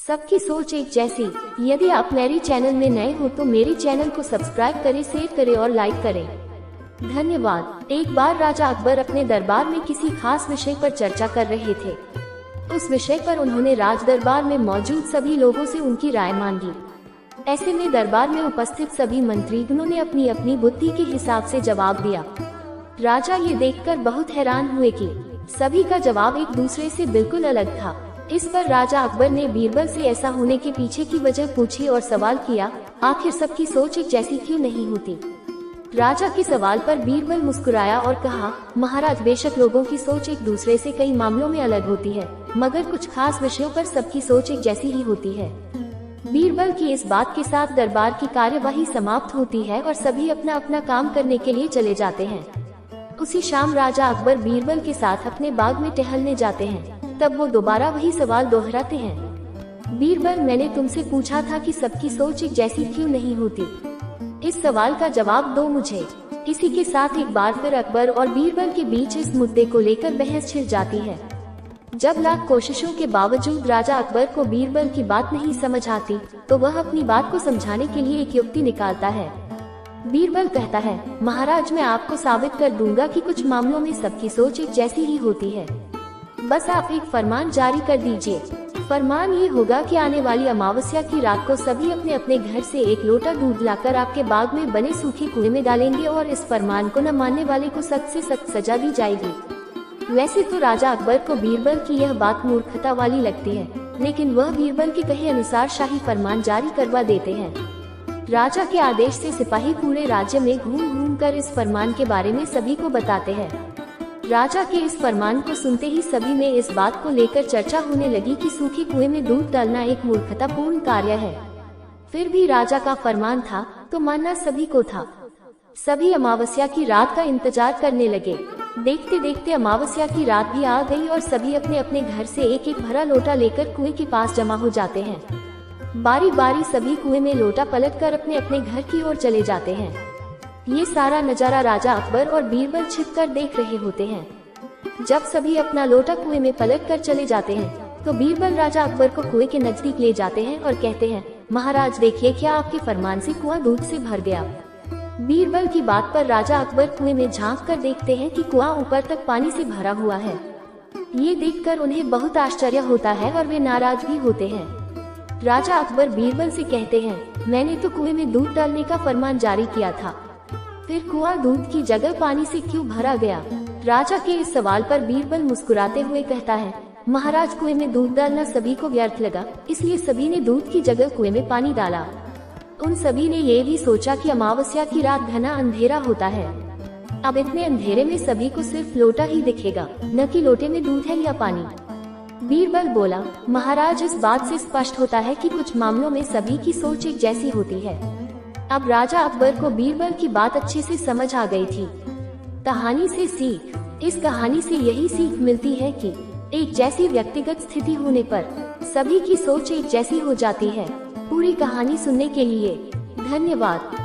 सबकी सोच एक जैसी। यदि आप मेरे चैनल में नए हो तो मेरे चैनल को सब्सक्राइब करें, शेयर करें और लाइक करें। धन्यवाद। एक बार राजा अकबर अपने दरबार में किसी खास विषय पर चर्चा कर रहे थे। उस विषय पर उन्होंने राज दरबार में मौजूद सभी लोगों से उनकी राय मांगी। ऐसे में दरबार में उपस्थित सभी मंत्रीगणों ने अपनी अपनी बुद्धि के हिसाब से जवाब दिया। राजा ये देखकर बहुत हैरान हुए कि सभी का जवाब एक दूसरे से बिल्कुल अलग था। इस पर राजा अकबर ने बीरबल से ऐसा होने के पीछे की वजह पूछी और सवाल किया, आखिर सबकी सोच एक जैसी क्यों नहीं होती। राजा के सवाल पर बीरबल मुस्कुराया और कहा, महाराज, बेशक लोगों की सोच एक दूसरे से कई मामलों में अलग होती है, मगर कुछ खास विषयों पर सबकी सोच एक जैसी ही होती है। बीरबल की इस बात के साथ दरबार की कार्यवाही समाप्त होती है और सभी अपना अपना काम करने के लिए चले जाते हैं। उसी शाम राजा अकबर बीरबल के साथ अपने बाग में टहलने जाते हैं। तब वो दोबारा वही सवाल दोहराते हैं, बीरबल, मैंने तुमसे पूछा था कि सबकी सोच एक जैसी क्यों नहीं होती। इस सवाल का जवाब दो मुझे। इसी के साथ एक बार फिर अकबर और बीरबल के बीच इस मुद्दे को लेकर बहस छिड़ जाती है। जब लाख कोशिशों के बावजूद राजा अकबर को बीरबल की बात नहीं समझ आती, तो वह अपनी बात को समझाने के लिए एक युक्ति निकालता है। बीरबल कहता है, महाराज, मैं आपको साबित कर दूंगा कि कुछ मामलों में सबकी सोच एक जैसी ही होती है। बस आप एक फरमान जारी कर दीजिए। फरमान ये होगा कि आने वाली अमावस्या की रात को सभी अपने अपने घर से एक लोटा दूध लाकर आपके बाग में बने सूखे कुएं में डालेंगे और इस फरमान को न मानने वाले को सख्त से सख्त सजा दी जाएगी। वैसे तो राजा अकबर को बीरबल की यह बात मूर्खता वाली लगती है, लेकिन वह बीरबल के कहे अनुसार शाही फरमान जारी करवा देते हैं। राजा के आदेश से सिपाही पूरे राज्य में घूम घूम कर इस फरमान के बारे में सभी को बताते हैं। राजा के इस फरमान को सुनते ही सभी में इस बात को लेकर चर्चा होने लगी कि सूखे कुएं में दूध डालना एक मूर्खतापूर्ण कार्य है। फिर भी राजा का फरमान था तो मानना सभी को था। सभी अमावस्या की रात का इंतजार करने लगे। देखते देखते अमावस्या की रात भी आ गई और सभी अपने अपने घर से एक एक भरा लोटा लेकर कुएं के पास जमा हो जाते हैं। बारी बारी सभी कुएं में लोटा पलटकर अपने अपने घर की ओर चले जाते हैं। ये सारा नजारा राजा अकबर और बीरबल छिपकर देख रहे होते हैं। जब सभी अपना लोटा कुएं में पलटकर चले जाते हैं, तो बीरबल राजा अकबर को कुएं के नजदीक ले जाते हैं और कहते हैं, महाराज, देखिए क्या आपके फरमान से कुआं दूध से भर गया। बीरबल की बात पर राजा अकबर कुएं में झांक कर देखते हैं कि कुआं ऊपर तक पानी से भरा हुआ है। ये देखकर उन्हें बहुत आश्चर्य होता है और वे नाराज भी होते हैं। राजा अकबर बीरबल से कहते हैं, मैंने तो कुएं में दूध डालने का फरमान जारी किया था, फिर कुआं दूध की जगह पानी से क्यों भरा गया। राजा के इस सवाल पर बीरबल मुस्कुराते हुए कहता है, महाराज, कुएं में दूध डालना सभी को व्यर्थ लगा, इसलिए सभी ने दूध की जगह कुएं में पानी डाला। उन सभी ने ये भी सोचा कि अमावस्या की रात घना अंधेरा होता है। अब इतने अंधेरे में सभी को सिर्फ लोटा ही दिखेगा, न कि लोटे में दूध है या पानी। बीरबल बोला, महाराज, इस बात से स्पष्ट होता है कि कुछ मामलों में सभी की सोच एक जैसी होती है। अब राजा अकबर को बीरबल की बात अच्छे से समझ आ गई थी। कहानी से सीख। इस कहानी से यही सीख मिलती है कि एक जैसी व्यक्तिगत स्थिति होने पर सभी की सोच एक जैसी हो जाती है। पूरी कहानी सुनने के लिए धन्यवाद।